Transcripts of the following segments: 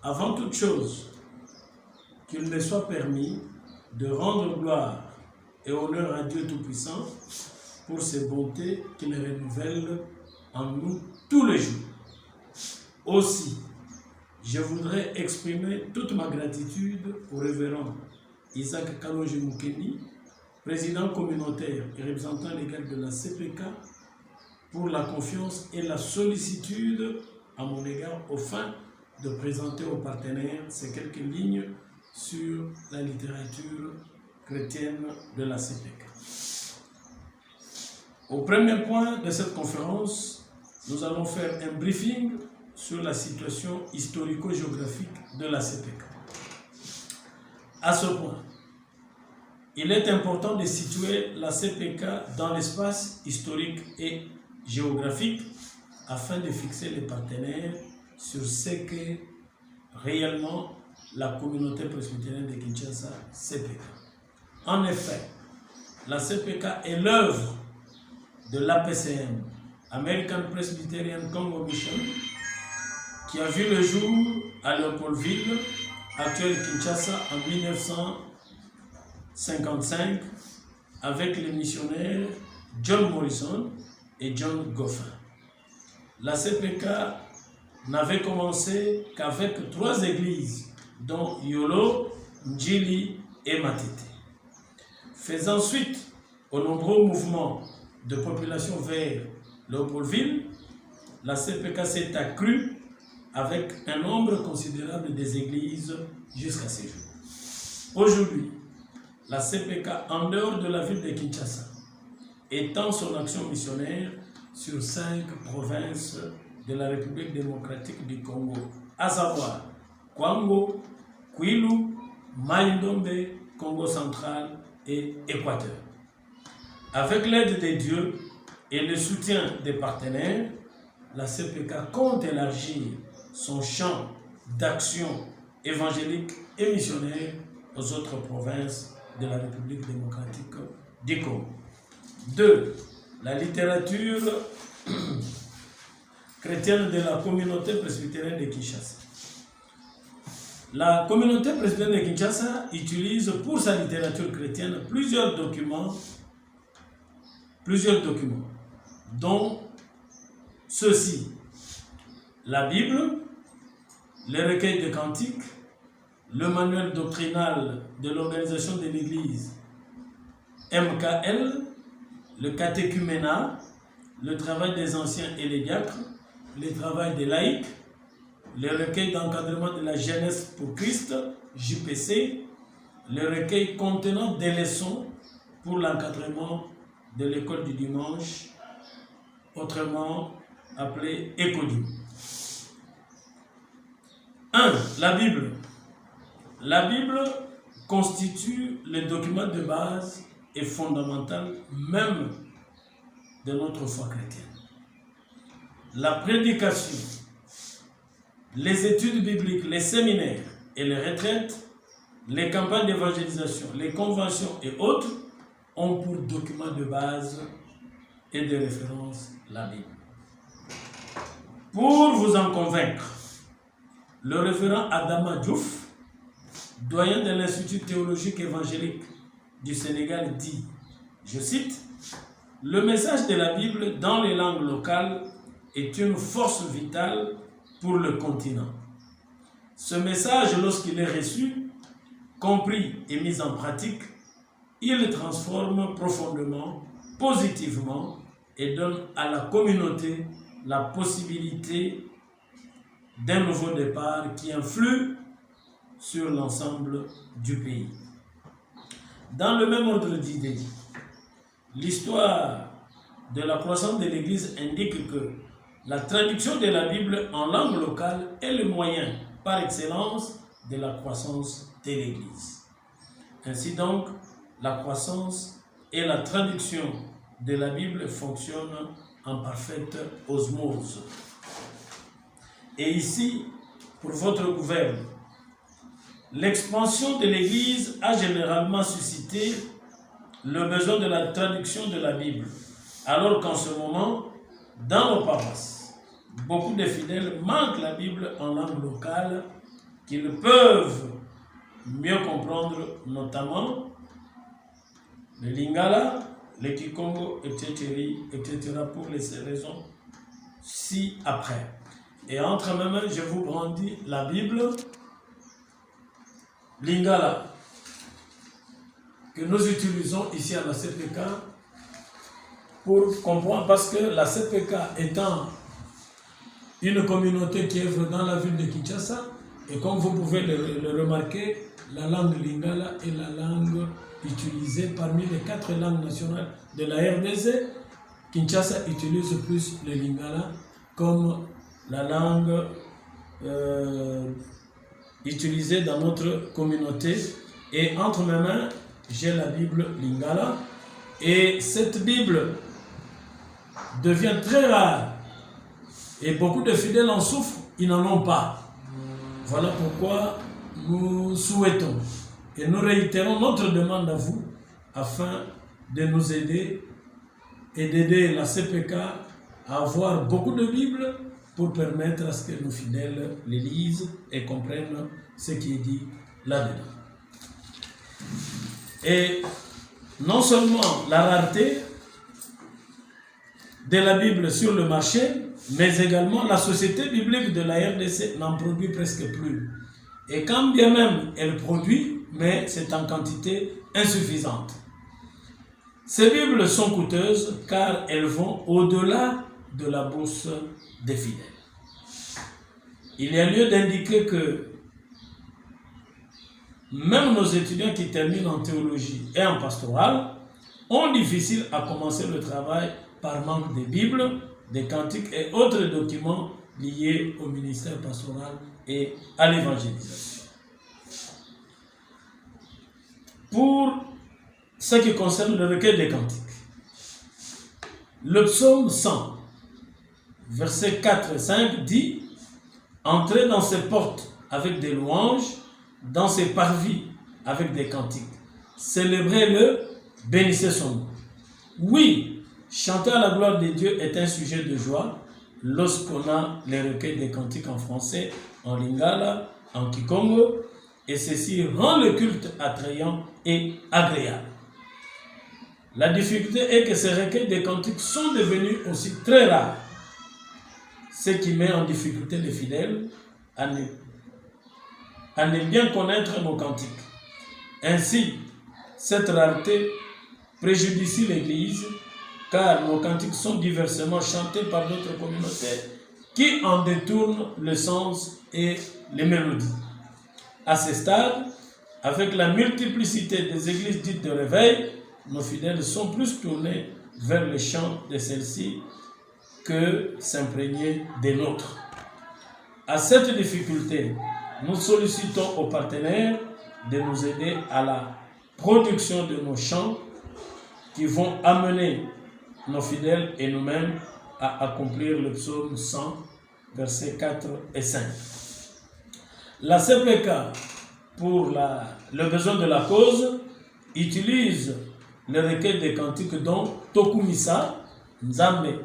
Avant toute chose, qu'il me soit permis de rendre gloire et honneur à Dieu Tout-Puissant pour ses bontés qu'il renouvelle en nous tous les jours. Aussi, je voudrais exprimer toute ma gratitude au révérend Isaac Kaloji Mukeni, président communautaire et représentant légal de la CPK, pour la confiance et la sollicitude à mon égard au fin de présenter aux partenaires ces quelques lignes sur la littérature chrétienne de la CPK. Au premier point de cette conférence, nous allons faire un briefing sur la situation historico-géographique de la CPK. À ce point, il est important de situer la CPK dans l'espace historique et géographique afin de fixer les partenaires sur ce qu'est réellement la communauté presbytérienne de Kinshasa, CPK. En effet, la CPK est l'œuvre de l'APCM, American Presbyterian Congo Mission, qui a vu le jour à Léopoldville, actuelle Kinshasa, en 1955, avec les missionnaires John Morrison et John Goffin. La CPK n'avait commencé qu'avec 3 églises, dont Yolo, Njili et Matete. Faisant suite aux nombreux mouvements de population vers Léopoldville, la CPK s'est accrue avec un nombre considérable des églises jusqu'à ces jours. Aujourd'hui, la CPK, en dehors de la ville de Kinshasa, étend son action missionnaire sur 5 provinces de la République démocratique du Congo, à savoir Kwango, Kwilu, Mai-Ndombe, Congo central et Équateur. Avec l'aide des dieux et le soutien des partenaires, la CPK compte élargir son champ d'action évangélique et missionnaire aux autres provinces de la République démocratique du Congo. 2. La littérature chrétienne de la communauté presbytérienne de Kinshasa. La communauté presbytérienne de Kinshasa utilise pour sa littérature chrétienne plusieurs documents, dont ceux-ci: la Bible, les recueils de cantiques, le manuel doctrinal de l'organisation de l'Église, MKL, le catéchuménat, le travail des anciens et les diacres, le travail des laïcs, le recueil d'encadrement de la jeunesse pour Christ, JPC, le recueil contenant des leçons pour l'encadrement de l'école du dimanche, autrement appelée Écodim. 1. La Bible. La Bible constitue le document de base et fondamental même de notre foi chrétienne. La prédication, les études bibliques, les séminaires et les retraites, les campagnes d'évangélisation, les conventions et autres ont pour document de base et de référence la Bible. Pour vous en convaincre, le référent Adama Diouf, doyen de l'Institut théologique évangélique du Sénégal, dit, je cite, « Le message de la Bible dans les langues locales est une force vitale pour le continent. Ce message, lorsqu'il est reçu, compris et mis en pratique, il transforme profondément, positivement et donne à la communauté la possibilité d'un nouveau départ qui influe sur l'ensemble du pays. » Dans le même ordre d'idées, l'histoire de la croissance de l'Église indique que la traduction de la Bible en langue locale est le moyen par excellence de la croissance de l'Église. Ainsi donc, la croissance et la traduction de la Bible fonctionnent en parfaite osmose. Et ici, pour votre gouvernement, l'expansion de l'Église a généralement suscité le besoin de la traduction de la Bible, alors qu'en ce moment, dans nos paroisses, beaucoup de fidèles manquent la Bible en langue locale qu'ils peuvent mieux comprendre, notamment le Lingala, le Kikongo, etc. pour les raisons ci-après. Et entre mes mains, je vous brandis la Bible Lingala que nous utilisons ici à la CPK pour comprendre, parce que la CPK étant une communauté qui œuvre dans la ville de Kinshasa, et comme vous pouvez le remarquer, la langue Lingala est la langue utilisée parmi les 4 langues nationales de la RDC. Kinshasa utilise plus le Lingala comme la langue utilisée dans notre communauté. Et entre mes mains, j'ai la Bible Lingala. Et cette Bible devient très rare. Et beaucoup de fidèles en souffrent, ils n'en ont pas. Voilà pourquoi nous souhaitons et nous réitérons notre demande à vous afin de nous aider et d'aider la CPK à avoir beaucoup de Bibles pour permettre à ce que nos fidèles les lisent et comprennent ce qui est dit là-dedans. Et non seulement la rareté de la Bible sur le marché, mais également la société biblique de la RDC n'en produit presque plus. Et quand bien même elle produit, mais c'est en quantité insuffisante. Ces Bibles sont coûteuses car elles vont au-delà de la bourse des fidèles. Il y a lieu d'indiquer que même nos étudiants qui terminent en théologie et en pastorale ont difficile à commencer le travail par manque de Bibles, des cantiques et autres documents liés au ministère pastoral et à l'évangélisation. Pour ce qui concerne le recueil des cantiques, le psaume 100, versets 4 et 5 dit « Entrez dans ses portes avec des louanges, dans ses parvis avec des cantiques. Célébrez-le, bénissez son nom. » Oui, chanter à la gloire de Dieu est un sujet de joie lorsqu'on a les recueils des cantiques en français, en Lingala, en Kikongo, et ceci rend le culte attrayant et agréable. La difficulté est que ces recueils des cantiques sont devenus aussi très rares, ce qui met en difficulté les fidèles à ne bien connaître nos cantiques. Ainsi, cette rareté préjudicie l'Église, car nos cantiques sont diversement chantés par d'autres communautés qui en détournent le sens et les mélodies. À ce stade, avec la multiplicité des églises dites de réveil, nos fidèles sont plus tournés vers les chants de celles-ci que s'imprégner des nôtres. À cette difficulté, nous sollicitons aux partenaires de nous aider à la production de nos chants qui vont amener nos fidèles et nous-mêmes à accomplir le psaume 100, versets 4 et 5. La CPK, pour le besoin de la cause, utilise le recueil des cantiques dont Tokumisa Nzambe,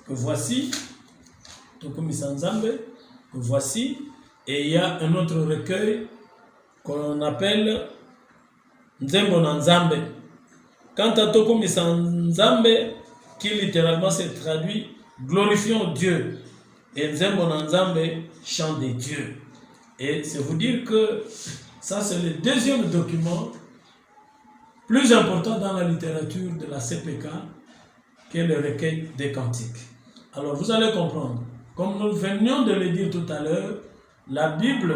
que voici, Tokumisa Nzambe, que voici, et il y a un autre recueil qu'on appelle Nzembo Nzambe. Quant à Tokumisa Nzambe, qui littéralement se traduit glorifions Dieu, et Nzembo Nzambe, chant des dieux. Et c'est vous dire que ça c'est le deuxième document plus important dans la littérature de la CPK, qui est le recueil des cantiques. Alors vous allez comprendre, comme nous venions de le dire tout à l'heure, la Bible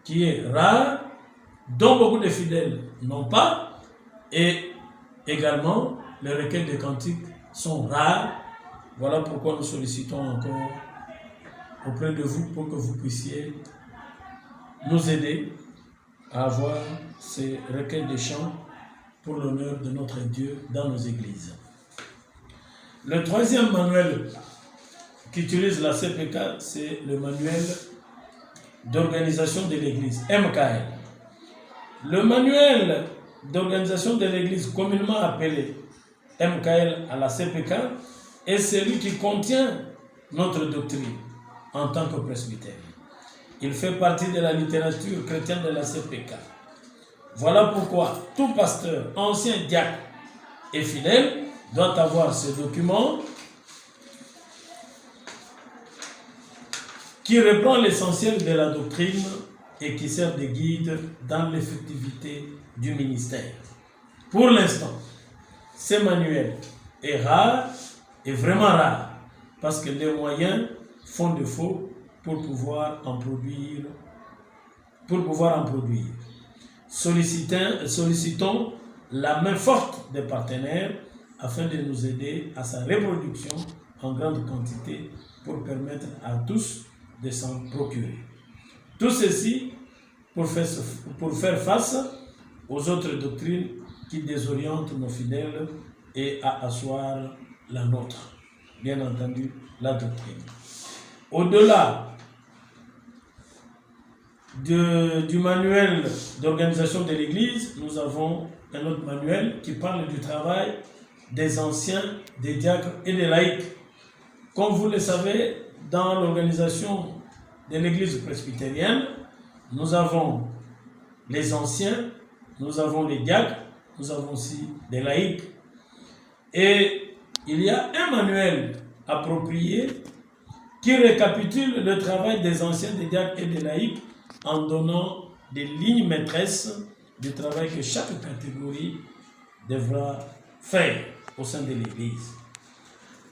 qui est rare, dont beaucoup de fidèles n'ont pas, et également les recueils des cantiques sont rares. Voilà pourquoi nous sollicitons encore auprès de vous pour que vous puissiez nous aider à avoir ces recueils de chants pour l'honneur de notre Dieu dans nos églises. Le troisième manuel qu'utilise la CPK, c'est le manuel d'organisation de l'église, MKL. Le manuel d'organisation de l'église, communément appelé MKL à la CPK, est celui qui contient notre doctrine en tant que presbytère. Il fait partie de la littérature chrétienne de la CPK. Voilà pourquoi tout pasteur, ancien diacre et fidèle doit avoir ce document qui reprend l'essentiel de la doctrine et qui sert de guide dans l'effectivité du ministère. Pour l'instant, ce manuel est rare, est vraiment rare, parce que les moyens font défaut pour pouvoir en produire. Sollicitons la main forte des partenaires afin de nous aider à sa reproduction en grande quantité pour permettre à tous de s'en procurer. Tout ceci pour faire face aux autres doctrines qui désorientent nos fidèles et à asseoir la nôtre, bien entendu la doctrine. Au-delà du manuel d'organisation de l'Église, nous avons un autre manuel qui parle du travail des anciens, des diacres et des laïcs. Comme vous le savez, dans l'organisation de l'Église presbytérienne, nous avons les anciens, nous avons les diacres, nous avons aussi des laïcs. Et il y a un manuel approprié qui récapitule le travail des anciens, des diacres et des laïcs en donnant des lignes maîtresses du travail que chaque catégorie devra faire au sein de l'Église.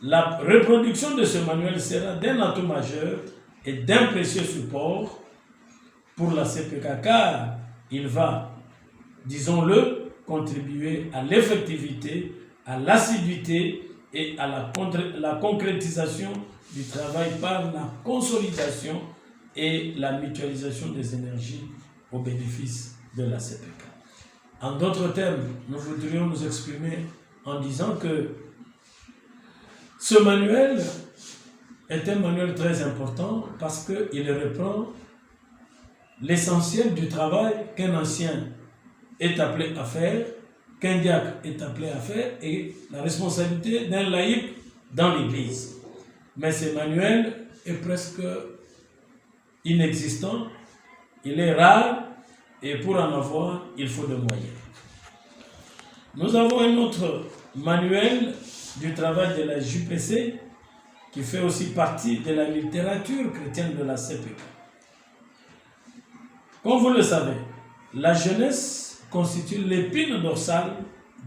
La reproduction de ce manuel sera d'un atout majeur et d'un précieux support pour la CPK, car il va, disons-le, contribuer à l'effectivité, à l'assiduité et à la concrétisation du travail par la consolidation et la mutualisation des énergies au bénéfice de la CPK. En d'autres termes, nous voudrions nous exprimer en disant que ce manuel est un manuel très important parce qu'il reprend l'essentiel du travail qu'un ancien est appelé à faire, qu'un diacre est appelé à faire et la responsabilité d'un laïc dans l'Église. Mais ce manuel est presque inexistant, il est rare et pour en avoir, il faut des moyens. Nous avons un autre manuel du travail de la JPC qui fait aussi partie de la littérature chrétienne de la CPK. Comme vous le savez, la jeunesse constitue l'épine dorsale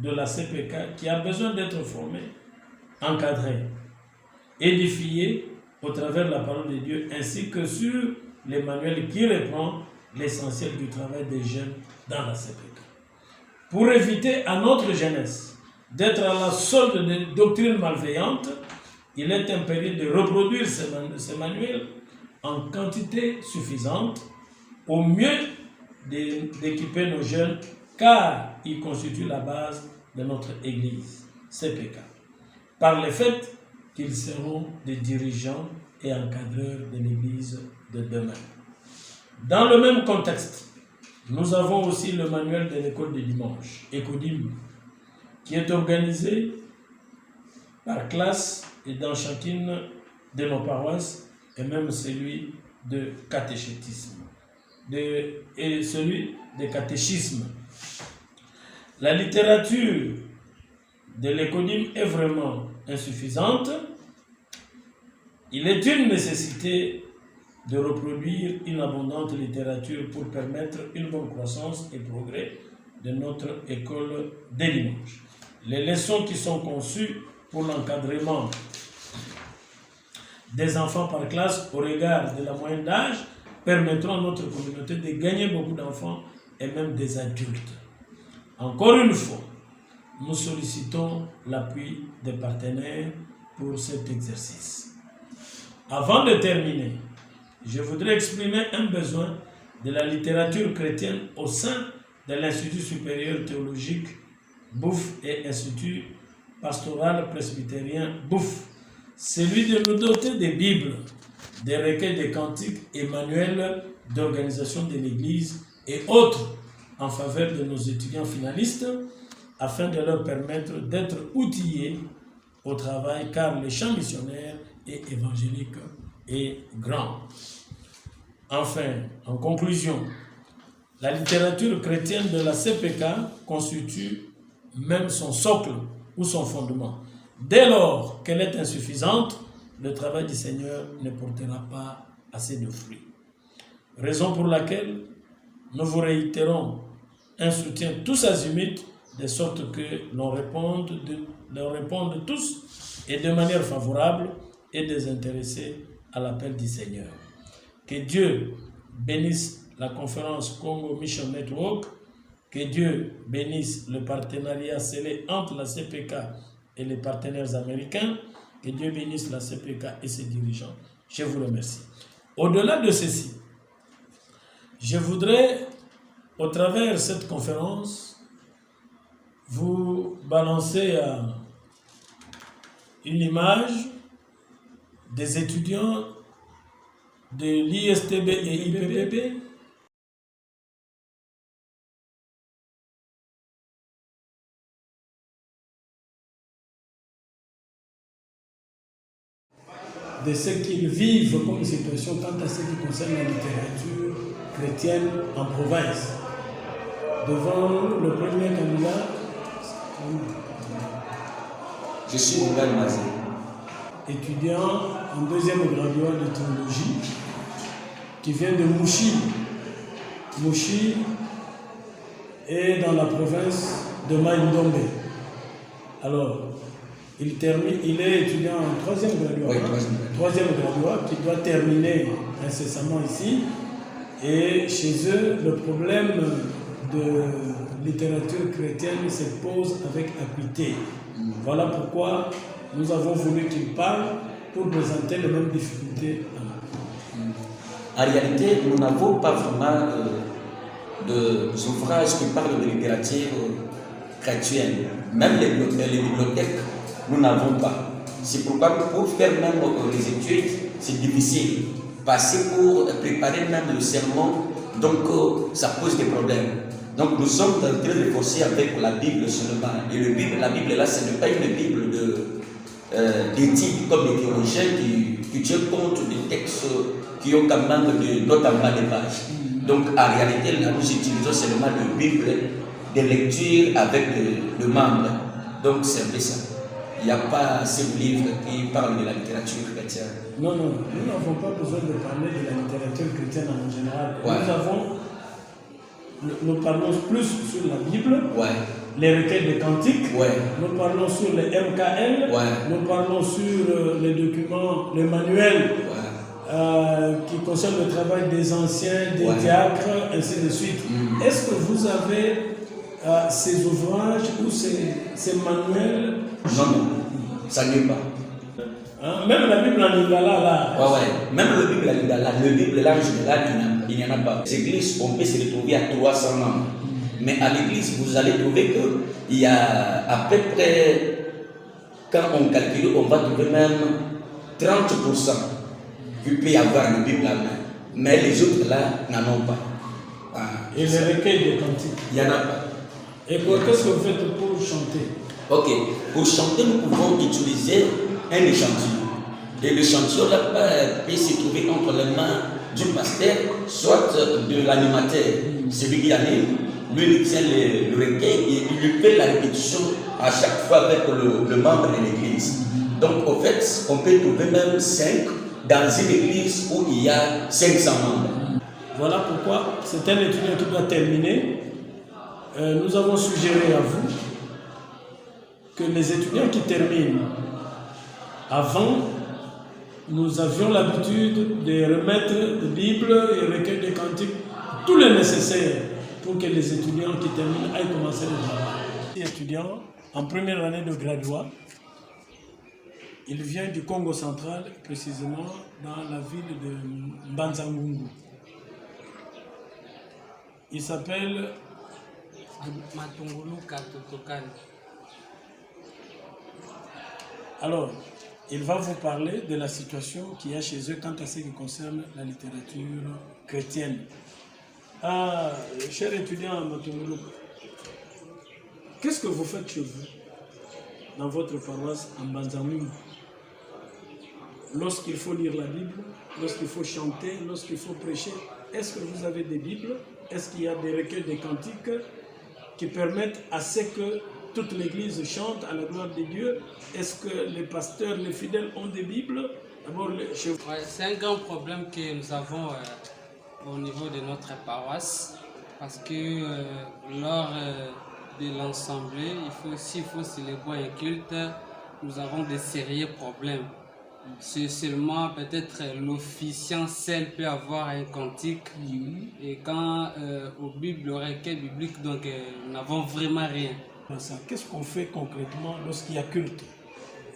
de la CPK qui a besoin d'être formée, encadrée, édifiée au travers de la parole de Dieu ainsi que sur les manuels qui reprend l'essentiel du travail des jeunes dans la CPK. Pour éviter à notre jeunesse d'être à la solde des doctrines malveillantes, il est impérieux de reproduire ces manuels en quantité suffisante, au mieux d'équiper nos jeunes, car ils constituent la base de notre Église, CPK, par le fait qu'ils seront des dirigeants et encadreurs de l'Église de demain. Dans le même contexte, nous avons aussi le manuel de l'école du dimanche, Écodim, qui est organisé par classe et dans chacune de nos paroisses, et même celui de catéchisme. La littérature de l'Écodim est vraiment insuffisante. Il est une nécessité de reproduire une abondante littérature pour permettre une bonne croissance et progrès de notre école des dimanches. Les leçons qui sont conçues pour l'encadrement des enfants par classe au regard de la moyenne d'âge permettront à notre communauté de gagner beaucoup d'enfants et même des adultes. Encore une fois, nous sollicitons l'appui des partenaires pour cet exercice. Avant de terminer, je voudrais exprimer un besoin de la littérature chrétienne au sein de l'Institut supérieur théologique Bouffe et Institut pastoral presbytérien Bouffe, celui de nous doter des Bibles, des recueils de cantiques et manuels d'organisation de l'Église et autres en faveur de nos étudiants finalistes, afin de leur permettre d'être outillés au travail, car le champ missionnaire et évangélique est grand. Enfin, en conclusion, la littérature chrétienne de la CPK constitue même son socle ou son fondement. Dès lors qu'elle est insuffisante, le travail du Seigneur ne portera pas assez de fruits. Raison pour laquelle nous vous réitérons un soutien tous azimuts, de sorte que l'on réponde tous et de manière favorable et désintéressée à l'appel du Seigneur. Que Dieu bénisse la conférence Congo Mission Network, que Dieu bénisse le partenariat scellé entre la CPK et les partenaires américains, que Dieu bénisse la CPK et ses dirigeants. Je vous remercie. Au-delà de ceci, je voudrais, au travers de cette conférence, vous balancer une image des étudiants de l'ISTB et IPPB de ce qu'ils vivent comme situation quant à ce qui concerne la littérature chrétienne en province. Devant le premier candidat, je suis Mougal Mazé, étudiant en deuxième graduat de théologie, qui vient de Mouchi. Mouchi est dans la province de Maïndombe. Alors, il est étudiant en troisième graduat. Oui, troisième graduat qui doit terminer incessamment ici. Et chez eux, le problème de littérature chrétienne se pose avec acuité. Voilà pourquoi nous avons voulu qu'il parle pour présenter les mêmes difficultés. En réalité, nous n'avons pas vraiment d'ouvrages qui parlent de littérature chrétienne. Même les bibliothèques, nous n'avons pas. C'est pourquoi pour faire même les études, c'est difficile. Parce que pour préparer même le sermon, donc ça pose des problèmes. Donc nous sommes très efforcés avec la Bible seulement. Et la Bible là, ce n'est pas une Bible d'éthique comme les théologiens qui tiennent compte des textes qui ont quand même d'autres de pages. Donc en réalité, là, nous utilisons seulement la Bible de lecture avec le membre. Donc c'est un peu ça. Il n'y a pas ce livre qui parle de la littérature chrétienne. Non, nous n'avons pas besoin de parler de la littérature chrétienne en général. Ouais. Nous parlons plus sur la Bible, ouais, les recueils de cantiques, ouais, nous parlons sur les MKL, ouais, nous parlons sur les documents, les manuels qui concernent le travail des anciens, des diacres, ainsi de suite. Est-ce que vous avez ces ouvrages ou ces manuels? Non, ça n'est pas. Même la Bible en Lingala, là. Même la Bible en Lingala, là en général, il n'y en a pas. Les églises, on peut se retrouver à 300 membres. Mais à l'église, vous allez trouver qu'il y a à peu près, quand on calcule, on va trouver même 30% qu'il peut y avoir une Bible à main. Mais les autres là n'en ont pas. Et les recueils de cantiques? Il n'y en a pas. Et qu'est-ce que vous faites pour chanter? Ok, pour chanter, nous pouvons utiliser un échantillon. Et l'échantillon là peut se trouver entre les mains du pasteur, soit de l'animateur. Celui qui anime, lui il tient le recueil et il lui fait la répétition à chaque fois avec le membre de l'église. Donc en fait, on peut trouver même 5 dans une église où il y a 500 membres. Voilà pourquoi c'est un étudiant qui doit terminer. Nous avons suggéré à vous que les étudiants qui terminent avant, nous avions l'habitude de remettre la Bible et le recueil des cantiques, tout le nécessaire pour que les étudiants qui terminent aillent commencer le travail. Étudiant en première année de graduat, il vient du Congo central, précisément dans la ville de Mbanza-Ngungu. Il s'appelle Matungulu Katotokani. Alors, il va vous parler de la situation qu'il y a chez eux quant à ce qui concerne la littérature chrétienne. Cher étudiant Matungulu, qu'est-ce que vous faites chez vous, dans votre paroisse en Mbanza-Ngungu? lorsqu'il faut lire la Bible, lorsqu'il faut chanter, lorsqu'il faut prêcher, est-ce que vous avez des Bibles? Est-ce qu'il y a des recueils de cantiques qui permettent à ce que toute l'Église chante à la gloire de Dieu? Est-ce que les pasteurs, les fidèles ont des Bibles? D'abord, chez vous. Ouais, c'est un grand problème que nous avons au niveau de notre paroisse, parce que lors de l'assemblée, s'il faut célébrer un culte, nous avons des sérieux problèmes. C'est seulement peut-être l'officiant seul peut avoir un cantique, et quand au Bible, au recueil biblique, donc nous n'avons vraiment rien. Qu'est-ce qu'on fait concrètement lorsqu'il y a culte?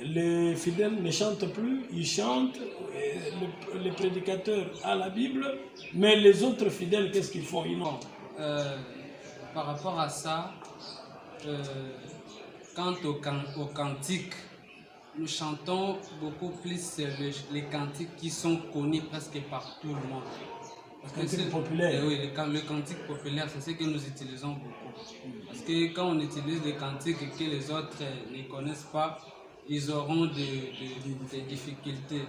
Les fidèles ne chantent plus, ils chantent, les prédicateurs à la Bible, mais les autres fidèles, qu'est-ce qu'ils font? Ils n'ont. Par rapport à ça, quant au cantique, nous chantons beaucoup plus les cantiques qui sont connus presque par tout le monde. Le cantique populaire. Oui, le cantique populaire, c'est ce que nous utilisons beaucoup. Parce que quand on utilise des cantiques que les autres ne connaissent pas, ils auront des difficultés.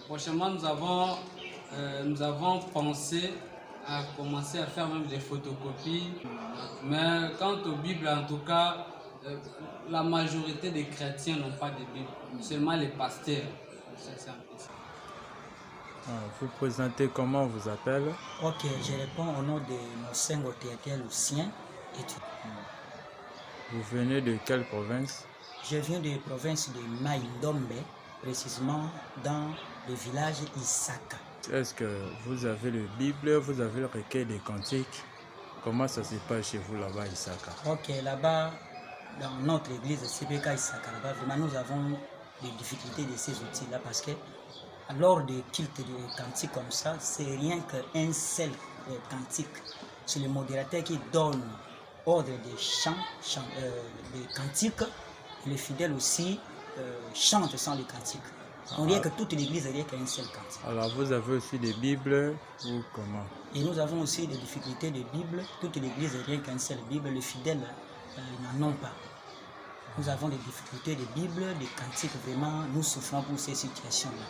Prochainement, nous avons pensé à commencer à faire même des photocopies. Mais quant aux Bibles, en tout cas, la majorité des chrétiens n'ont pas de Bible, seulement les pasteurs. C'est un peu ça. Vous présentez comment on vous appelle? Ok, je réponds au nom de Monsengo Théophile Lucien. Vous venez de quelle province? Je viens de la province de Maïndombe, précisément dans le village Isaka. Est-ce que vous avez le Bible, vous avez le recueil des cantiques? Comment ça se passe chez vous là-bas, Isaka? Ok, là-bas, dans notre église CPK Isaka, là-bas, vraiment nous avons des difficultés de ces outils-là parce que lors des cultes de cantiques comme ça, c'est rien qu'un seul cantique. C'est le modérateur qui donne ordre de chant, des cantiques. Les fidèles aussi chantent sans les cantiques. On dirait que toute l'église est rien qu'un seul cantique. Alors vous avez aussi des Bibles ou comment? Et nous avons aussi des difficultés de Bible. Toute l'église est rien qu'un seul Bible. Les fidèles n'en ont pas. Nous avons des difficultés de Bible, des cantiques. Vraiment, nous souffrons pour ces situations-là.